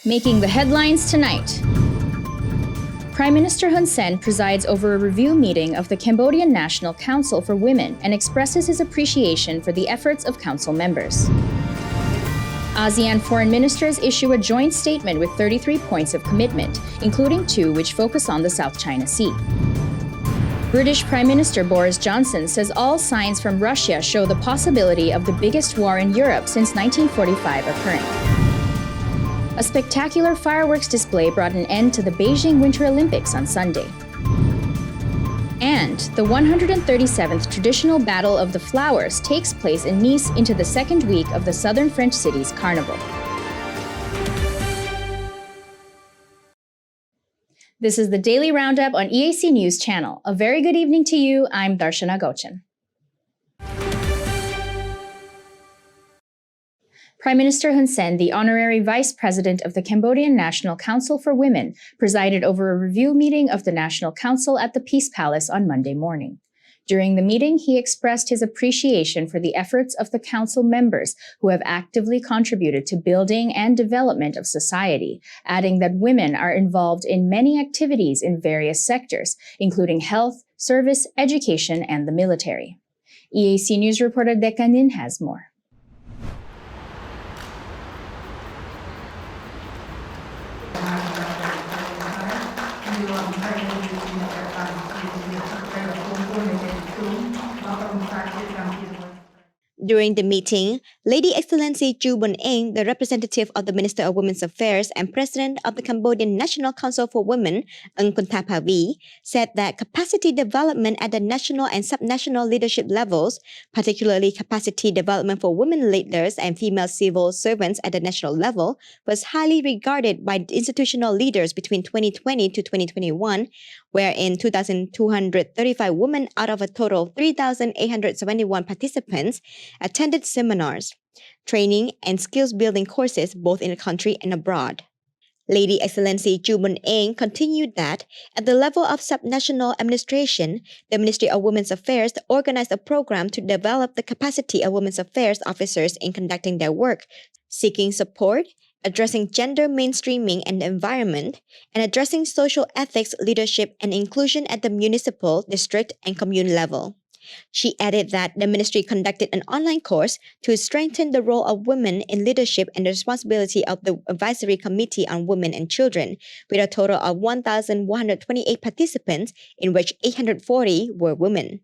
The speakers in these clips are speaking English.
Making the headlines tonight. Prime Minister Hun Sen presides over a review meeting of the Cambodian National Council for Women and expresses his appreciation for the efforts of council members. ASEAN foreign ministers issue a joint statement with 33 points of commitment, including 2 which focus on the South China Sea. British Prime Minister Boris Johnson says all signs from Russia show the possibility of the biggest war in Europe since 1945 occurring. A spectacular fireworks display brought an end to the Beijing Winter Olympics on Sunday. And the 137th Traditional Battle of the Flowers takes place in Nice into the second week of the southern French city's Carnival. This is the Daily Roundup on EAC News Channel. A very good evening to you. I'm Darshana Gochan. Prime Minister Hun Sen, the honorary vice president of the Cambodian National Council for Women, presided over a review meeting of the National Council at the Peace Palace on Monday morning. During the meeting, he expressed his appreciation for the efforts of the council members who have actively contributed to building and development of society, adding that women are involved in many activities in various sectors, including health, service, education, and the military. EAC News reporter Decca Nin has more. During the meeting, Lady Excellency Chu Bun-eng, the representative of the Minister of Women's Affairs and President of the Cambodian National Council for Women, Ung Kunthapavi, said that capacity development at the national and subnational leadership levels, particularly capacity development for women leaders and female civil servants at the national level, was highly regarded by institutional leaders between 2020 to 2021, wherein 2,235 women out of a total of 3,871 participants attended seminars, training, and skills-building courses both in the country and abroad. Lady Excellency Chu Bun-eng continued that, at the level of subnational administration, the Ministry of Women's Affairs organized a program to develop the capacity of women's affairs officers in conducting their work, seeking support, addressing gender mainstreaming and the environment, and addressing social ethics, leadership, and inclusion at the municipal, district, and commune level. She added that the ministry conducted an online course to strengthen the role of women in leadership and the responsibility of the Advisory Committee on Women and Children, with a total of 1,128 participants, in which 840 were women.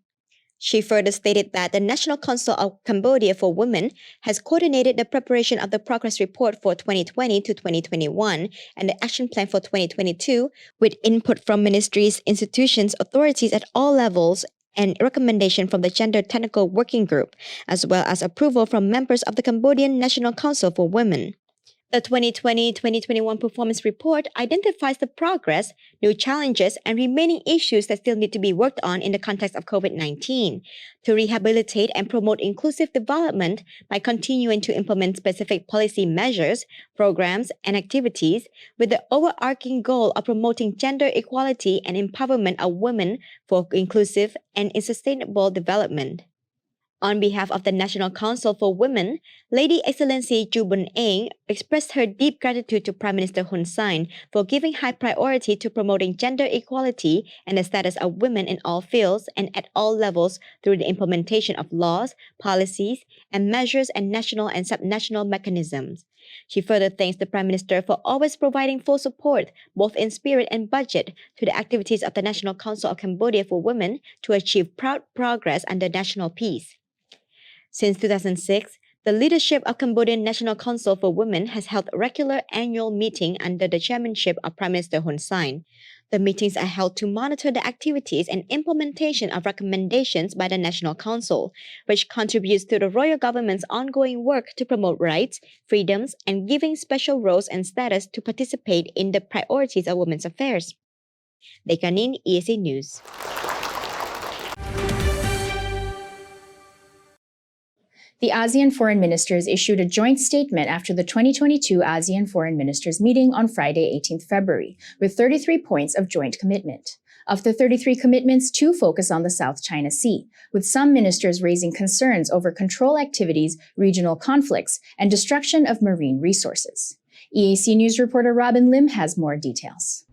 She further stated that the National Council of Cambodia for Women has coordinated the preparation of the progress report for 2020 to 2021 and the action plan for 2022 with input from ministries, institutions, authorities at all levels, and recommendation from the Gender Technical Working Group, as well as approval from members of the Cambodian National Council for Women. The 2020-2021 performance report identifies the progress, new challenges, and remaining issues that still need to be worked on in the context of COVID-19, to rehabilitate and promote inclusive development by continuing to implement specific policy measures, programs, and activities with the overarching goal of promoting gender equality and empowerment of women for inclusive and sustainable development. On behalf of the National Council for Women, Lady Excellency Chu Bun-eng expressed her deep gratitude to Prime Minister Hun Sen for giving high priority to promoting gender equality and the status of women in all fields and at all levels through the implementation of laws, policies, and measures and national and subnational mechanisms. She further thanks the Prime Minister for always providing full support, both in spirit and budget, to the activities of the National Council of Cambodia for Women to achieve proud progress under national peace. Since 2006, the leadership of Cambodian National Council for Women has held a regular annual meeting under the chairmanship of Prime Minister Hun Sen. The meetings are held to monitor the activities and implementation of recommendations by the National Council, which contributes to the royal government's ongoing work to promote rights, freedoms, and giving special roles and status to participate in the priorities of women's affairs. Dekanin, EAC News. The ASEAN foreign ministers issued a joint statement after the 2022 ASEAN foreign ministers meeting on Friday, 18th February, with 33 points of joint commitment. Of the 33 commitments, 2 focus on the South China Sea, with some ministers raising concerns over control activities, regional conflicts, and destruction of marine resources. EAC News reporter Robin Lim has more details.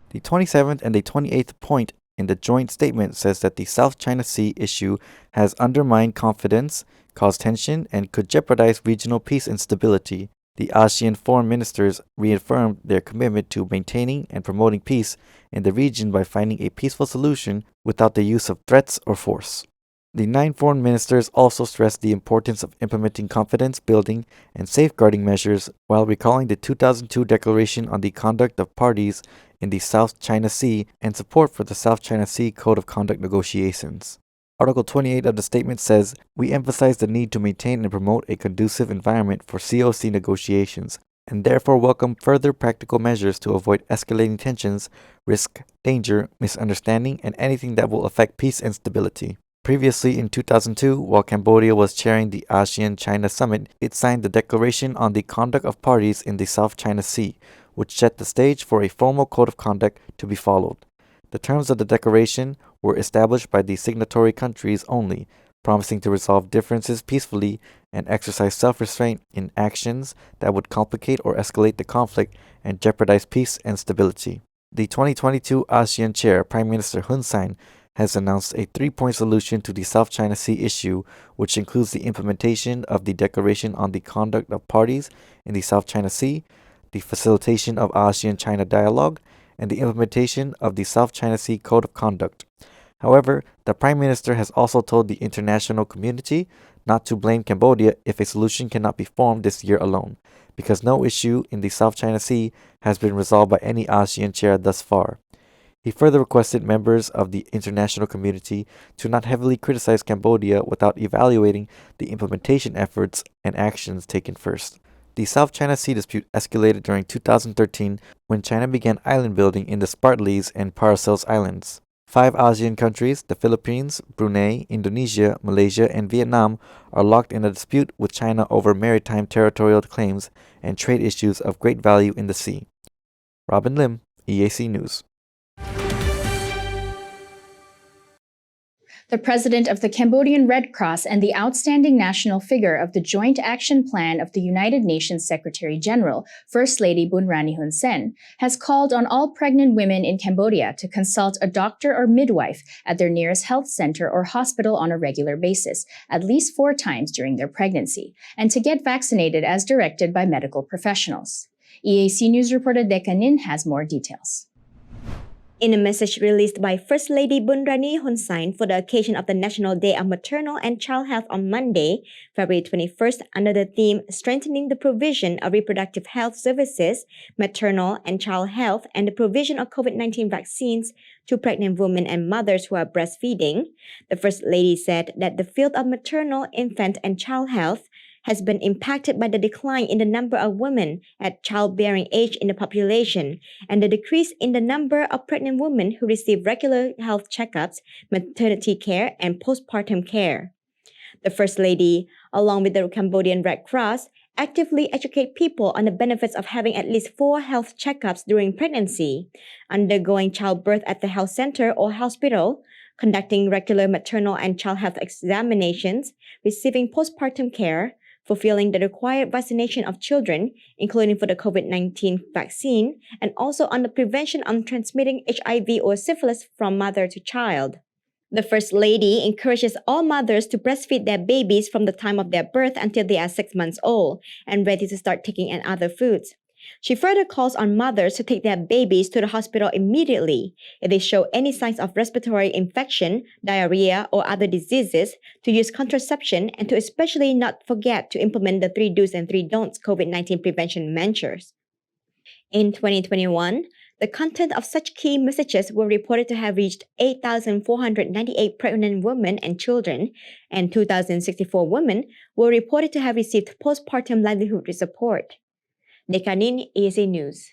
The 27th and the 28th point in the joint statement says that the South China Sea issue has undermined confidence, caused tension, and could jeopardize regional peace and stability. The ASEAN foreign ministers reaffirmed their commitment to maintaining and promoting peace in the region by finding a peaceful solution without the use of threats or force. The 9 foreign ministers also stressed the importance of implementing confidence-building and safeguarding measures while recalling the 2002 Declaration on the Conduct of Parties in the South China Sea and support for the South China Sea Code of Conduct negotiations. Article 28 of the statement says, "We emphasize the need to maintain and promote a conducive environment for COC negotiations, and therefore welcome further practical measures to avoid escalating tensions, risk, danger, misunderstanding, and anything that will affect peace and stability." Previously, in 2002, while Cambodia was chairing the ASEAN-China Summit, it signed the Declaration on the Conduct of Parties in the South China Sea, which set the stage for a formal code of conduct to be followed. The terms of the declaration were established by the signatory countries only, promising to resolve differences peacefully and exercise self-restraint in actions that would complicate or escalate the conflict and jeopardize peace and stability. The 2022 ASEAN Chair, Prime Minister Hun Sen, has announced a 3-point solution to the South China Sea issue, which includes the implementation of the Declaration on the Conduct of Parties in the South China Sea, the facilitation of ASEAN-China dialogue, and the implementation of the South China Sea Code of Conduct. However, the Prime Minister has also told the international community not to blame Cambodia if a solution cannot be formed this year alone, because no issue in the South China Sea has been resolved by any ASEAN chair thus far. He further requested members of the international community to not heavily criticize Cambodia without evaluating the implementation efforts and actions taken first. The South China Sea dispute escalated during 2013 when China began island building in the Spratleys and Paracels Islands. 5 ASEAN countries, the Philippines, Brunei, Indonesia, Malaysia, and Vietnam, are locked in a dispute with China over maritime territorial claims and trade issues of great value in the sea. Robin Lim, EAC News. The president of the Cambodian Red Cross and the outstanding national figure of the Joint Action Plan of the United Nations Secretary-General, First Lady Bunrani Hun Sen, has called on all pregnant women in Cambodia to consult a doctor or midwife at their nearest health center or hospital on a regular basis, at least 4 times during their pregnancy, and to get vaccinated as directed by medical professionals. EAC News reporter Dekanin has more details. In a message released by First Lady Bunrani Hun Sen for the occasion of the National Day of Maternal and Child Health on Monday, February 21st, under the theme Strengthening the Provision of Reproductive Health Services, Maternal and Child Health, and the Provision of COVID-19 Vaccines to Pregnant Women and Mothers who are breastfeeding, the First Lady said that the field of maternal, infant, and child health has been impacted by the decline in the number of women at childbearing age in the population and the decrease in the number of pregnant women who receive regular health checkups, maternity care, and postpartum care. The First Lady, along with the Cambodian Red Cross, actively educate people on the benefits of having at least 4 health checkups during pregnancy, undergoing childbirth at the health center or hospital, conducting regular maternal and child health examinations, receiving postpartum care, fulfilling the required vaccination of children, including for the COVID-19 vaccine, and also on the prevention of transmitting HIV or syphilis from mother to child. The First Lady encourages all mothers to breastfeed their babies from the time of their birth until they are 6 months old and ready to start taking in other foods. She further calls on mothers to take their babies to the hospital immediately if they show any signs of respiratory infection, diarrhea, or other diseases, to use contraception, and to especially not forget to implement the 3 do's and 3 don'ts COVID-19 prevention measures. In 2021, the content of such key messages were reported to have reached 8,498 pregnant women and children, and 2,064 women were reported to have received postpartum livelihood support. Dekanin, EAC News.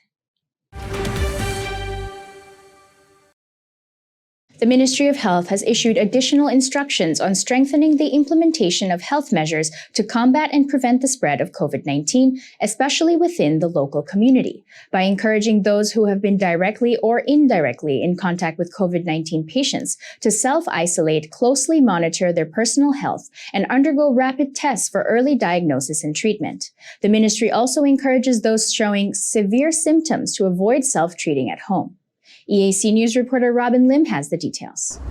The Ministry of Health has issued additional instructions on strengthening the implementation of health measures to combat and prevent the spread of COVID-19, especially within the local community, by encouraging those who have been directly or indirectly in contact with COVID-19 patients to self-isolate, closely monitor their personal health, and undergo rapid tests for early diagnosis and treatment. The ministry also encourages those showing severe symptoms to avoid self-treating at home. EAC News reporter Robin Lim has the details.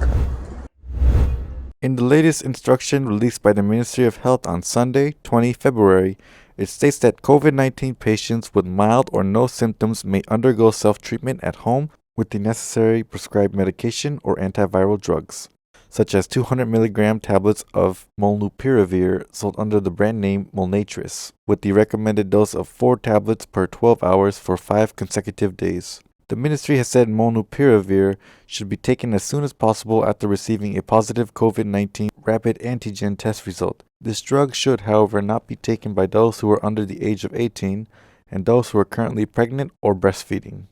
In the latest instruction released by the Ministry of Health on Sunday, 20 February, it states that COVID-19 patients with mild or no symptoms may undergo self-treatment at home with the necessary prescribed medication or antiviral drugs, such as 200 milligram tablets of molnupiravir sold under the brand name Molnatris, with the recommended dose of 4 tablets per 12 hours for 5 consecutive days. The ministry has said molnupiravir should be taken as soon as possible after receiving a positive COVID-19 rapid antigen test result. This drug should, however, not be taken by those who are under the age of 18 and those who are currently pregnant or breastfeeding.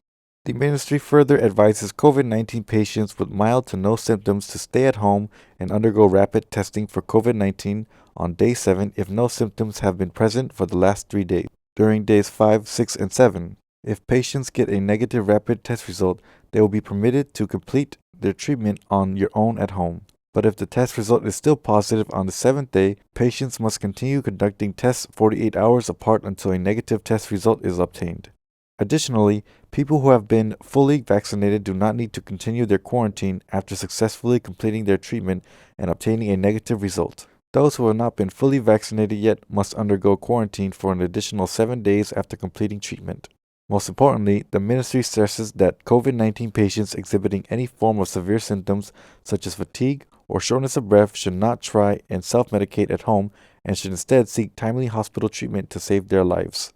The ministry further advises COVID-19 patients with mild to no symptoms to stay at home and undergo rapid testing for COVID-19 on day 7 if no symptoms have been present for the last 3 days, during days 5, 6, and 7. If patients get a negative rapid test result, they will be permitted to complete their treatment on your own at home. But if the test result is still positive on the 7th day, patients must continue conducting tests 48 hours apart until a negative test result is obtained. Additionally, people who have been fully vaccinated do not need to continue their quarantine after successfully completing their treatment and obtaining a negative result. Those who have not been fully vaccinated yet must undergo quarantine for an additional 7 days after completing treatment. Most importantly, the ministry stresses that COVID-19 patients exhibiting any form of severe symptoms such as fatigue or shortness of breath should not try and self-medicate at home and should instead seek timely hospital treatment to save their lives.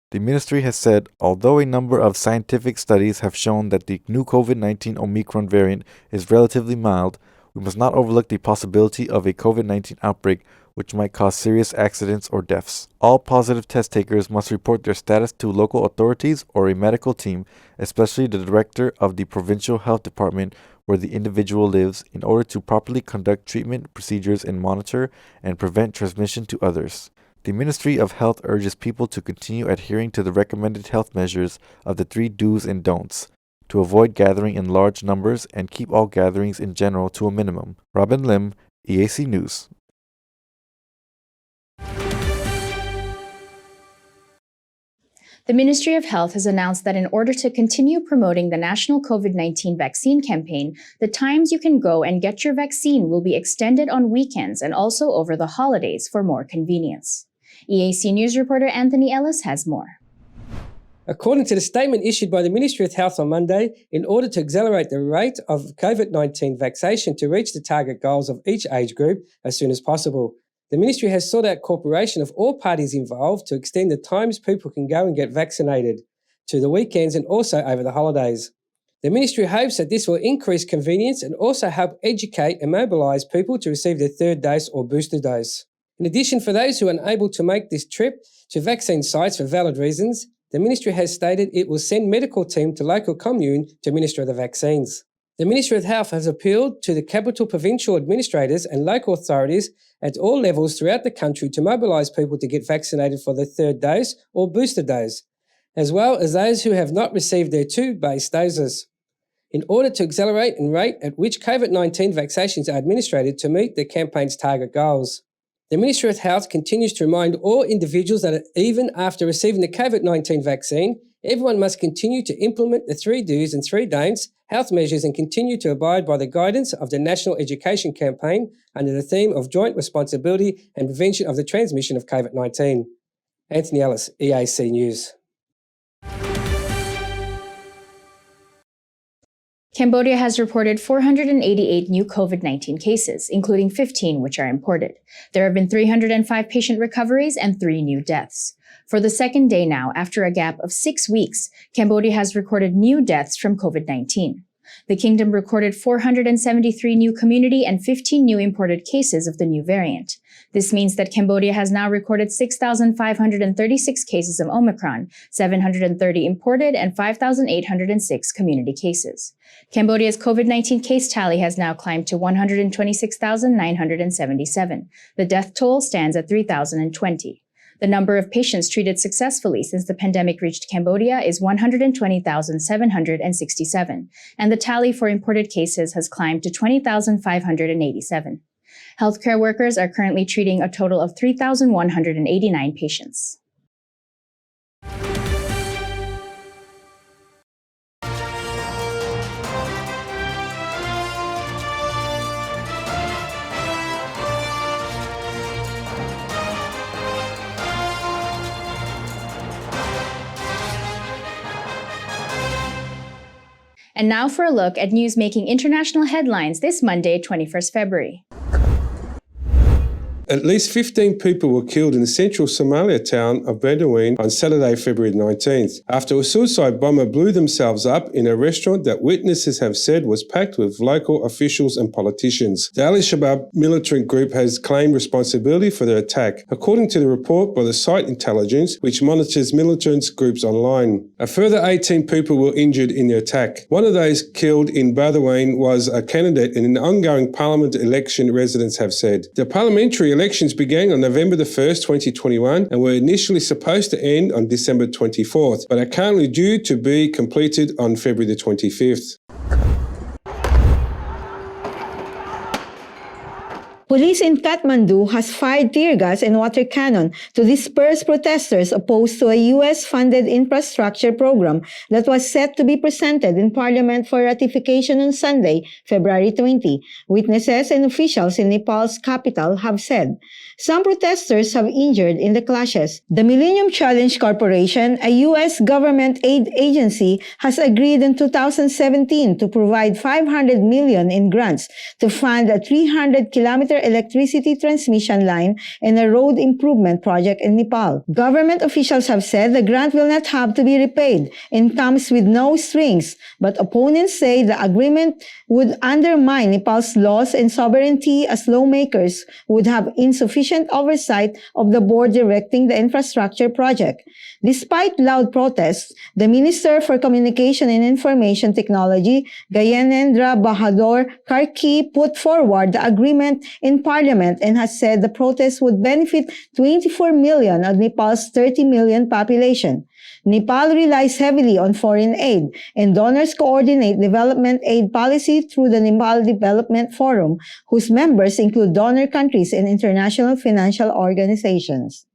The ministry has said, although a number of scientific studies have shown that the new COVID-19 Omicron variant is relatively mild, we must not overlook the possibility of a COVID-19 outbreak which might cause serious accidents or deaths. All positive test takers must report their status to local authorities or a medical team, especially the director of the provincial health department where the individual lives, in order to properly conduct treatment procedures and monitor and prevent transmission to others. The Ministry of Health urges people to continue adhering to the recommended health measures of the 3 do's and don'ts, to avoid gathering in large numbers and keep all gatherings in general to a minimum. Robin Lim, EAC News. The Ministry of Health has announced that in order to continue promoting the national COVID-19 vaccine campaign, the times you can go and get your vaccine will be extended on weekends and also over the holidays for more convenience. EAC News reporter Anthony Ellis has more. According to the statement issued by the Ministry of Health on Monday, in order to accelerate the rate of COVID-19 vaccination to reach the target goals of each age group as soon as possible, the ministry has sought out cooperation of all parties involved to extend the times people can go and get vaccinated to the weekends and also over the holidays. The ministry hopes that this will increase convenience and also help educate and mobilise people to receive their 3rd dose or booster dose. In addition, for those who are unable to make this trip to vaccine sites for valid reasons, the ministry has stated it will send medical team to local commune to administer the vaccines. The Ministry of Health has appealed to the capital provincial administrators and local authorities at all levels throughout the country to mobilise people to get vaccinated for their 3rd dose or booster dose, as well as those who have not received their 2 base doses, in order to accelerate the rate at which COVID-19 vaccinations are administered to meet the campaign's target goals. The Ministry of Health continues to remind all individuals that even after receiving the COVID-19 vaccine, everyone must continue to implement the 3 do's and 3 don'ts health measures and continue to abide by the guidance of the National Education Campaign under the theme of joint responsibility and prevention of the transmission of COVID-19. Anthony Ellis, EAC News. Cambodia has reported 488 new COVID-19 cases, including 15 which are imported. There have been 305 patient recoveries and 3 new deaths. For the second day now, after a gap of 6 weeks, Cambodia has recorded new deaths from COVID-19. The kingdom recorded 473 new community and 15 new imported cases of the new variant. This means that Cambodia has now recorded 6,536 cases of Omicron, 730 imported, and 5,806 community cases. Cambodia's COVID-19 case tally has now climbed to 126,977. The death toll stands at 3,020. The number of patients treated successfully since the pandemic reached Cambodia is 120,767, and the tally for imported cases has climbed to 20,587. Healthcare workers are currently treating a total of 3,189 patients. And now for a look at news making international headlines this Monday, 21st February. At least 15 people were killed in the central Somalia town of Bedouin on Saturday, February 19th, after a suicide bomber blew themselves up in a restaurant that witnesses have said was packed with local officials and politicians. The Al-Shabaab militant group has claimed responsibility for the attack, according to the report by the site intelligence, which monitors militant groups online. A further 18 people were injured in the attack. One of those killed in Bedouin was a candidate in an ongoing parliament election, residents have said. The parliamentary elections began on November the 1st, 2021 and were initially supposed to end on December 24th, but are currently due to be completed on February the 25th. Police in Kathmandu has fired tear gas and water cannon to disperse protesters opposed to a U.S.-funded infrastructure program that was set to be presented in Parliament for ratification on Sunday, February 20. Witnesses and officials in Nepal's capital have said. Some protesters have injured in the clashes. The Millennium Challenge Corporation, a U.S. government aid agency, has agreed in 2017 to provide $500 million in grants to fund a 300-kilometer electricity transmission line and a road improvement project in Nepal. Government officials have said the grant will not have to be repaid and comes with no strings, but opponents say the agreement would undermine Nepal's laws and sovereignty as lawmakers would have insufficient oversight of the board directing the infrastructure project. Despite loud protests, the Minister for Communication and Information Technology, Gayanendra Bahadur Karki, put forward the agreement in Parliament and has said the protest would benefit 24 million of Nepal's 30 million population. Nepal relies heavily on foreign aid, and donors coordinate development aid policy through the Nepal Development Forum, whose members include donor countries and international financial organizations.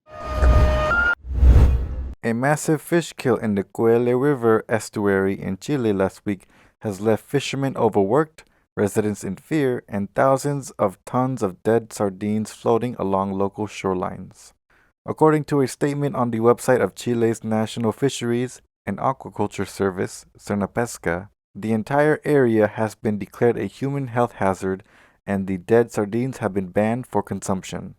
A massive fish kill in the Coelho River estuary in Chile last week has left fishermen overworked, residents in fear, and thousands of tons of dead sardines floating along local shorelines. According to a statement on the website of Chile's National Fisheries and Aquaculture Service, Cernapesca, the entire area has been declared a human health hazard and the dead sardines have been banned for consumption.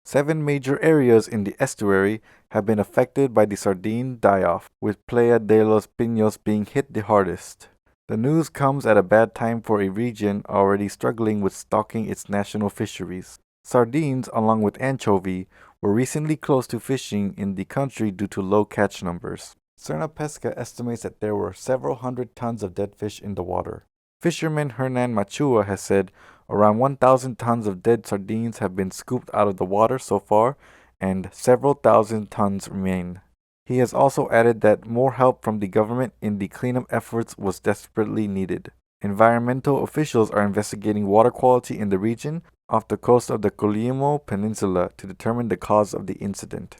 7 major areas in the estuary have been affected by the sardine die-off, with Playa de los Pinos being hit the hardest. The news comes at a bad time for a region already struggling with stocking its national fisheries. Sardines, along with anchovy, were recently closed to fishing in the country due to low catch numbers. Cernapesca estimates that there were several hundred tons of dead fish in the water. Fisherman Hernan Machua has said around 1,000 tons of dead sardines have been scooped out of the water so far, and several thousand tons remain. He has also added that more help from the government in the cleanup efforts was desperately needed. Environmental officials are investigating water quality in the region off the coast of the Colima Peninsula to determine the cause of the incident.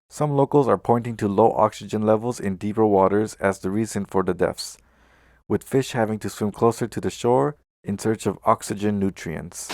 Some locals are pointing to low oxygen levels in deeper waters as the reason for the deaths, with fish having to swim closer to the shore in search of oxygen nutrients.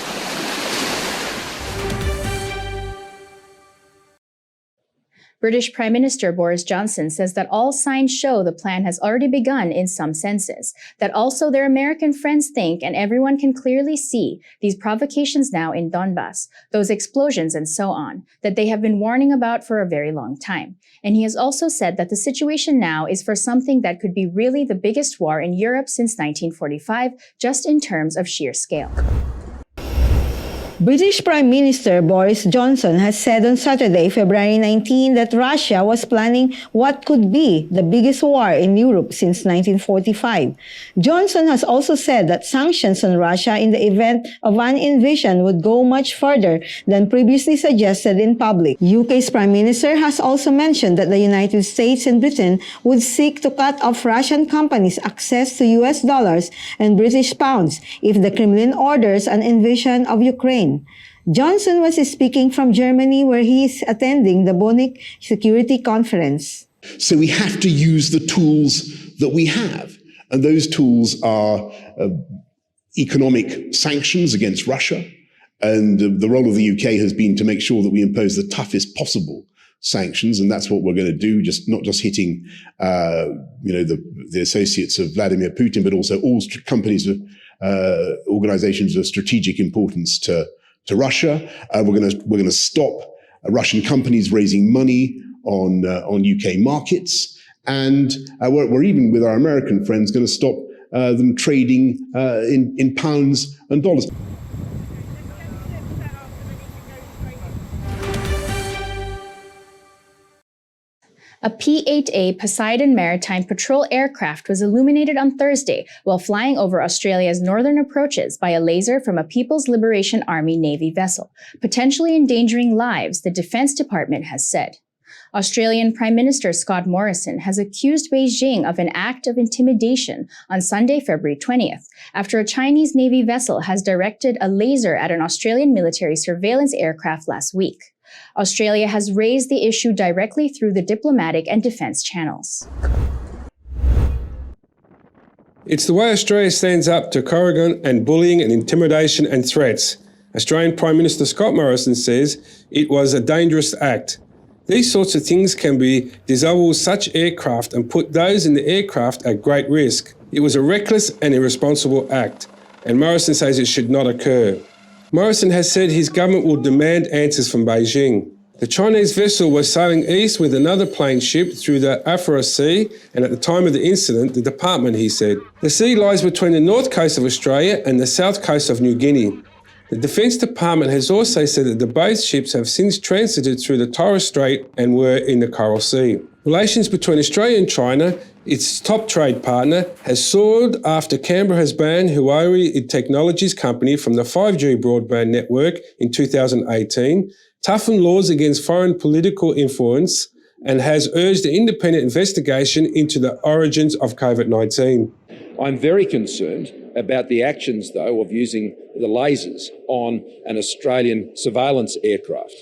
British Prime Minister Boris Johnson says that all signs show the plan has already begun in some senses, that also their American friends think and everyone can clearly see these provocations now in Donbass, those explosions and so on, that they have been warning about for a very long time. And he has also said that the situation now is for something that could be really the biggest war in Europe since 1945, just in terms of sheer scale. British Prime Minister Boris Johnson has said on Saturday, February 19, that Russia was planning what could be the biggest war in Europe since 1945. Johnson has also said that sanctions on Russia in the event of an invasion would go much further than previously suggested in public. UK's Prime Minister has also mentioned that the United States and Britain would seek to cut off Russian companies' access to US dollars and British pounds if the Kremlin orders an invasion of Ukraine. Johnson was speaking from Germany, where he is attending the Munich Security Conference. So we have to use the tools that we have. And those tools are economic sanctions against Russia. And the role of the UK has been to make sure that we impose the toughest possible sanctions. And that's what we're going to do, not just hitting the associates of Vladimir Putin, but also all companies, organizations of strategic importance to Russia. We're going to stop Russian companies raising money on UK markets, and we're even with our American friends going to stop them trading in pounds and dollars. A P-8A Poseidon maritime patrol aircraft was illuminated on Thursday while flying over Australia's northern approaches by a laser from a People's Liberation Army Navy vessel, potentially endangering lives, the Defense Department has said. Australian Prime Minister Scott Morrison has accused Beijing of an act of intimidation on Sunday, February 20th, after a Chinese Navy vessel has directed a laser at an Australian military surveillance aircraft last week. Australia has raised the issue directly through the diplomatic and defense channels. It's the way Australia stands up to Corrigan and bullying and intimidation and threats. Australian Prime Minister Scott Morrison says it was a dangerous act. These sorts of things can disable such aircraft and put those in the aircraft at great risk. It was a reckless and irresponsible act, and Morrison says it should not occur. Morrison has said his government will demand answers from Beijing. The Chinese vessel was sailing east with another plane ship through the Afara Sea, and at the time of the incident, the department, he said, the sea lies between the north coast of Australia and the south coast of New Guinea. The Defence Department has also said that the both ships have since transited through the Torres Strait and were in the Coral Sea. Relations between Australia and China, its top trade partner, has soared after Canberra has banned Huawei Technologies company from the 5G broadband network in 2018, toughened laws against foreign political influence, and has urged an independent investigation into the origins of COVID-19. I'm very concerned about the actions, though, of using the lasers on an Australian surveillance aircraft.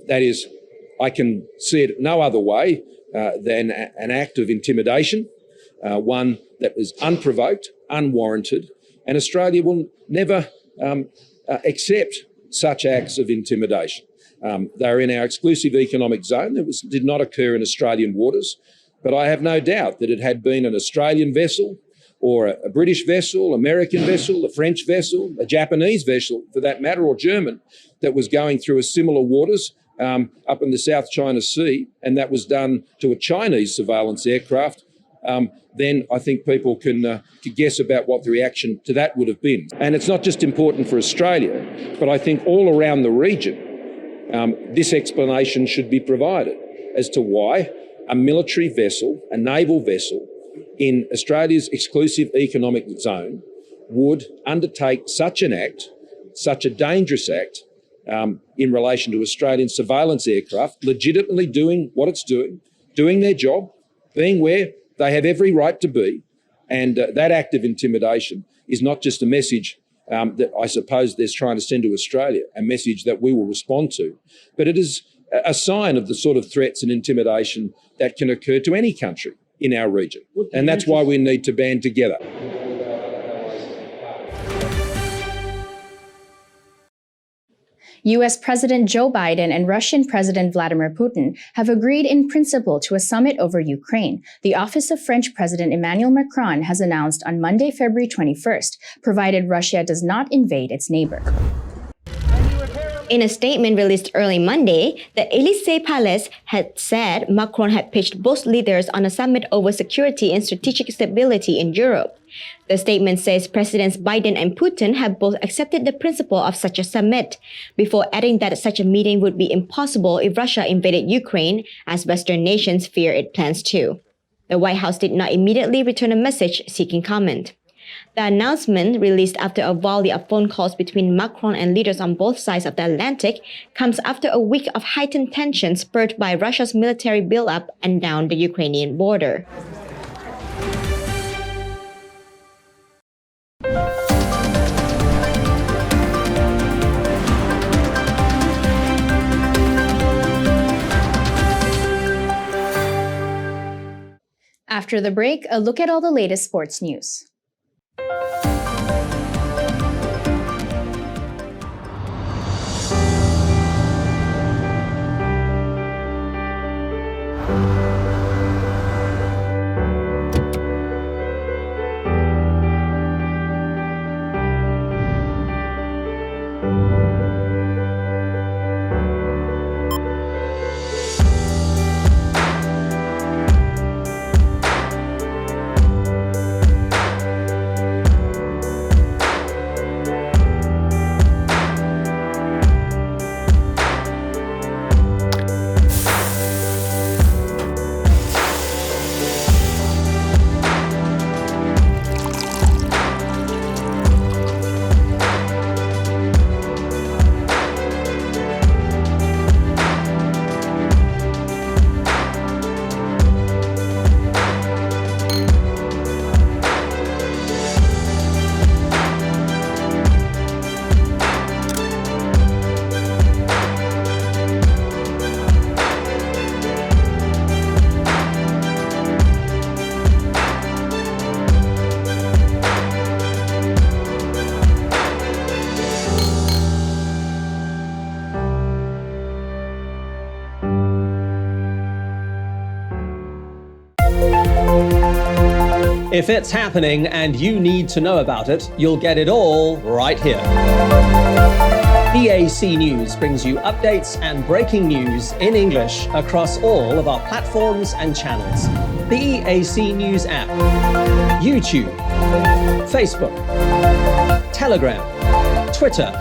That is, I can see it no other way than an act of intimidation, one that is unprovoked, unwarranted, and Australia will never accept such acts of intimidation. They're in our exclusive economic zone. It did not occur in Australian waters, but I have no doubt that it had been an Australian vessel or a British vessel, American vessel, a French vessel, a Japanese vessel, for that matter, or German, that was going through a similar waters up in the South China Sea, and that was done to a Chinese surveillance aircraft, then I think people can guess about what the reaction to that would have been. And it's not just important for Australia, but I think all around the region, this explanation should be provided as to why a military vessel, a naval vessel, in Australia's exclusive economic zone would undertake such an act, such a dangerous act, in relation to Australian surveillance aircraft, legitimately doing what it's doing their job, being where they have every right to be. And that act of intimidation is not just a message that I suppose they're trying to send to Australia, a message that we will respond to, but it is a sign of the sort of threats and intimidation that can occur to any country in our region. And that's why we need to band together. US President Joe Biden and Russian President Vladimir Putin have agreed in principle to a summit over Ukraine, the office of French President Emmanuel Macron has announced on Monday, February 21st, provided Russia does not invade its neighbor. In a statement released early Monday, the Élysée Palace had said Macron had pitched both leaders on a summit over security and strategic stability in Europe. The statement says Presidents Biden and Putin have both accepted the principle of such a summit, before adding that such a meeting would be impossible if Russia invaded Ukraine, as Western nations fear it plans to. The White House did not immediately return a message seeking comment. The announcement, released after a volley of phone calls between Macron and leaders on both sides of the Atlantic, comes after a week of heightened tension spurred by Russia's military build-up and down the Ukrainian border. After the break, a look at all the latest sports news. If it's happening and you need to know about it, you'll get it all right here. EAC News brings you updates and breaking news in English across all of our platforms and channels. The EAC News app, YouTube, Facebook, Telegram, Twitter,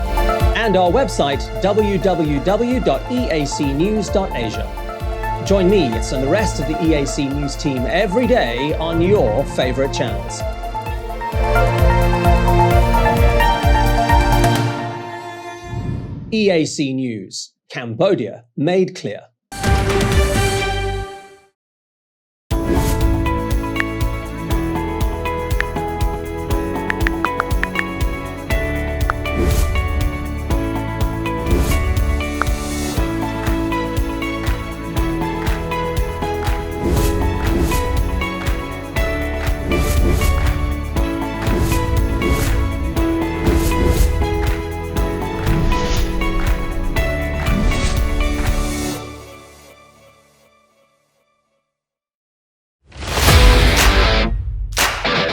and our website www.eacnews.asia. Join me and the rest of the EAC News team every day on your favorite channels. EAC News, Cambodia made clear.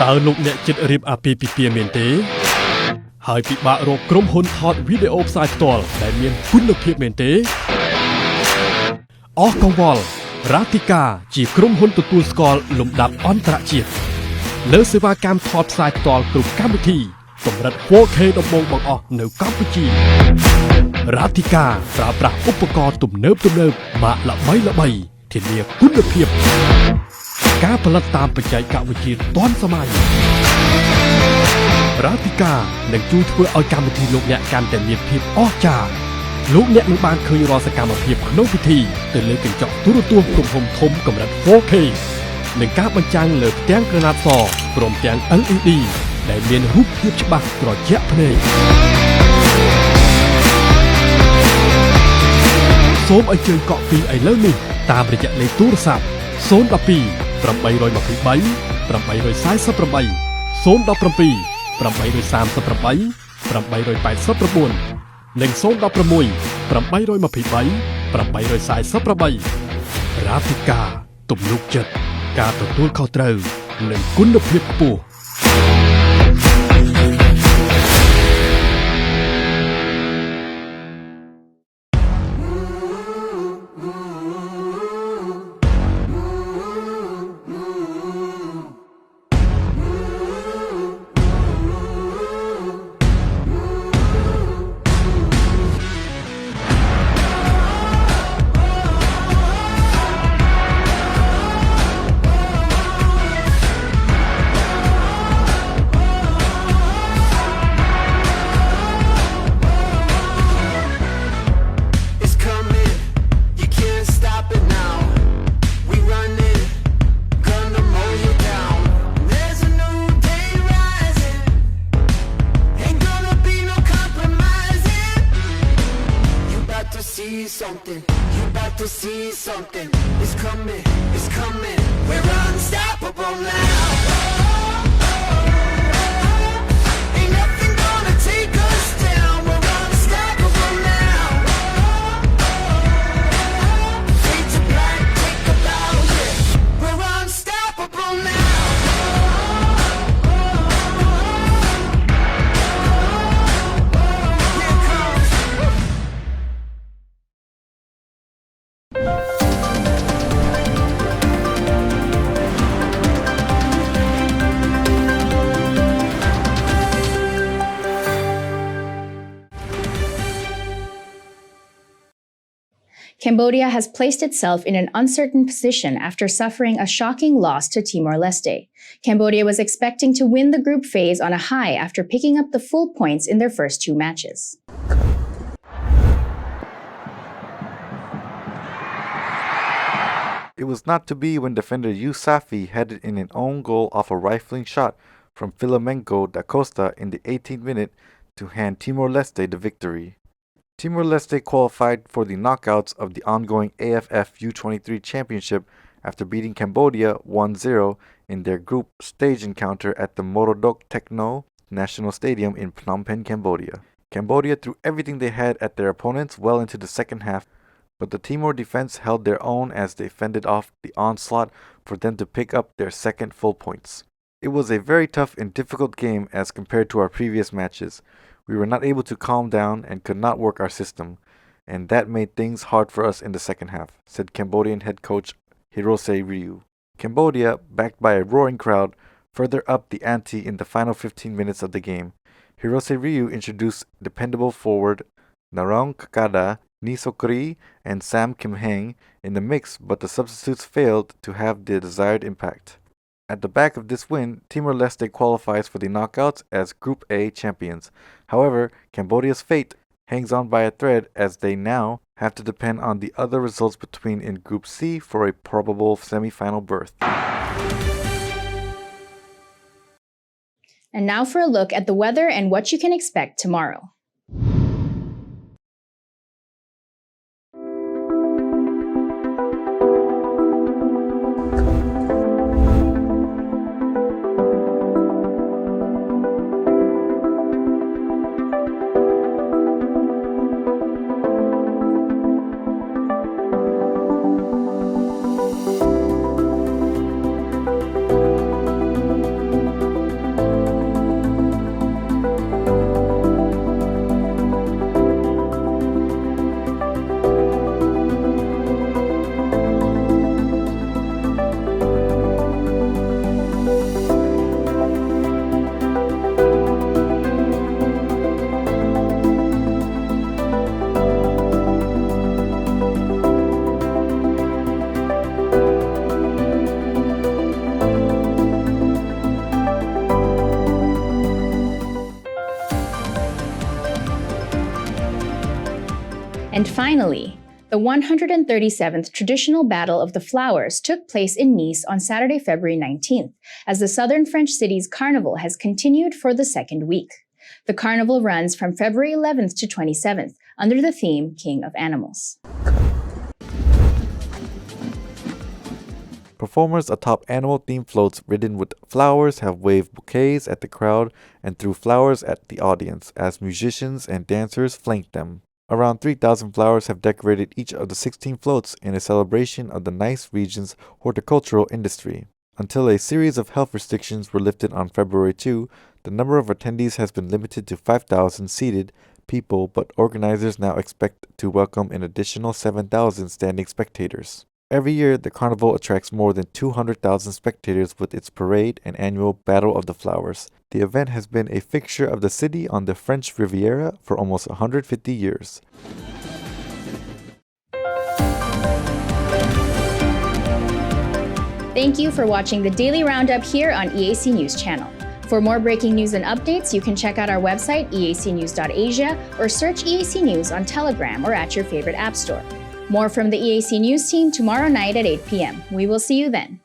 តើលោកអ្នកចិត្តរៀបអាពាហ៍ពិពាហ៍មែនទេហើយពិបាករកក្រុមហ៊ុនថតវីដេអូផ្សាយផ្ទាល់ដែលមានគុណភាពមែនទេអស់កង្វល់រ៉ាទីកាជាក្រុមហ៊ុនទទួលស្គាល់លំដាប់អន្តរជាតិលើសេវាកម្មថតផ្សាយផ្ទាល់គ្រប់កម្មវិធីកម្រិត 4K ដំបូងបង្អស់នៅកម្ពុជារ៉ាទីកាប្រើប្រាស់ឧបករណ៍ទំនើបម៉ាកល្បីធានាគុណភាពការផលិតតាមបច្ចេកវិទ្យាទាន់សម័យរ៉ាទីកានឹងជួយធ្វើឲ្យកម្មវិធីលោកអ្នកកាន់តែមានភាពអស្ចារ្យលោកអ្នកនឹងបានឃើញរាល់សកម្មភាពក្នុងពិធីទៅលើកញ្ចក់ទូរទស្សន៍ទំហំធំកម្រិត 4K និងការបញ្ចាំងលើផ្ទាំងក្រណាត់សព្រមទាំង LED ដែលមានរូបភាពច្បាស់ត្រជាក់ភ្នែកសូមអញ្ជើញកក់ពីឥឡូវនេះតាមរយៈលេខទូរស័ព្ទ012 823 848 017 838 889 និង016 823 848 រាធិការទំនុកចិត្តការទទួលខុសត្រូវនិងគុណភាពខ្ពស់ something. You about to see something. It's coming, it's coming. We're unstoppable now. Ain't nothing gonna take us down. We're unstoppable now. Fade to black, take a bow, yeah. We're unstoppable now. Here it comes. Cambodia has placed itself in an uncertain position after suffering a shocking loss to Timor-Leste. Cambodia was expecting to win the group phase on a high after picking up the full points in their first two matches. It was not to be when defender Yu Safi headed in an own goal off a rifling shot from Filamengo da Costa in the 18th minute to hand Timor-Leste the victory. Timor-Leste qualified for the knockouts of the ongoing AFF U23 Championship after beating Cambodia 1-0 in their group stage encounter at the Morodok Tekno National Stadium in Phnom Penh, Cambodia. Cambodia threw everything they had at their opponents well into the second half, but the Timor defense held their own as they fended off the onslaught for them to pick up their second full points. It was a very tough and difficult game as compared to our previous matches. We were not able to calm down and could not work our system, and that made things hard for us in the second half, said Cambodian head coach Hirose Ryu. Cambodia, backed by a roaring crowd, further upped the ante in the final 15 minutes of the game. Hirose Ryu introduced dependable forward Narong Kakada, Nisokri, and Sam Kim Heng in the mix, but the substitutes failed to have the desired impact. At the back of this win, Timor-Leste qualifies for the knockouts as Group A champions. However, Cambodia's fate hangs on by a thread as they now have to depend on the other results between in Group C for a probable semi-final berth. And now for a look at the weather and what you can expect tomorrow. And finally, the 137th Traditional Battle of the Flowers took place in Nice on Saturday, February 19th, as the southern French city's carnival has continued for the second week. The carnival runs from February 11th to 27th under the theme King of Animals. Performers atop animal-themed floats ridden with flowers have waved bouquets at the crowd and threw flowers at the audience as musicians and dancers flanked them. Around 3,000 flowers have decorated each of the 16 floats in a celebration of the Nice region's horticultural industry. Until a series of health restrictions were lifted on February 2, the number of attendees has been limited to 5,000 seated people, but organizers now expect to welcome an additional 7,000 standing spectators. Every year, the carnival attracts more than 200,000 spectators with its parade and annual Battle of the Flowers. The event has been a fixture of the city on the French Riviera for almost 150 years. Thank you for watching the Daily Roundup here on EAC News Channel. For more breaking news and updates, you can check out our website, eacnews.asia, or search EAC News on Telegram or at your favorite app store. More from the EAC News team tomorrow night at 8 p.m. We will see you then.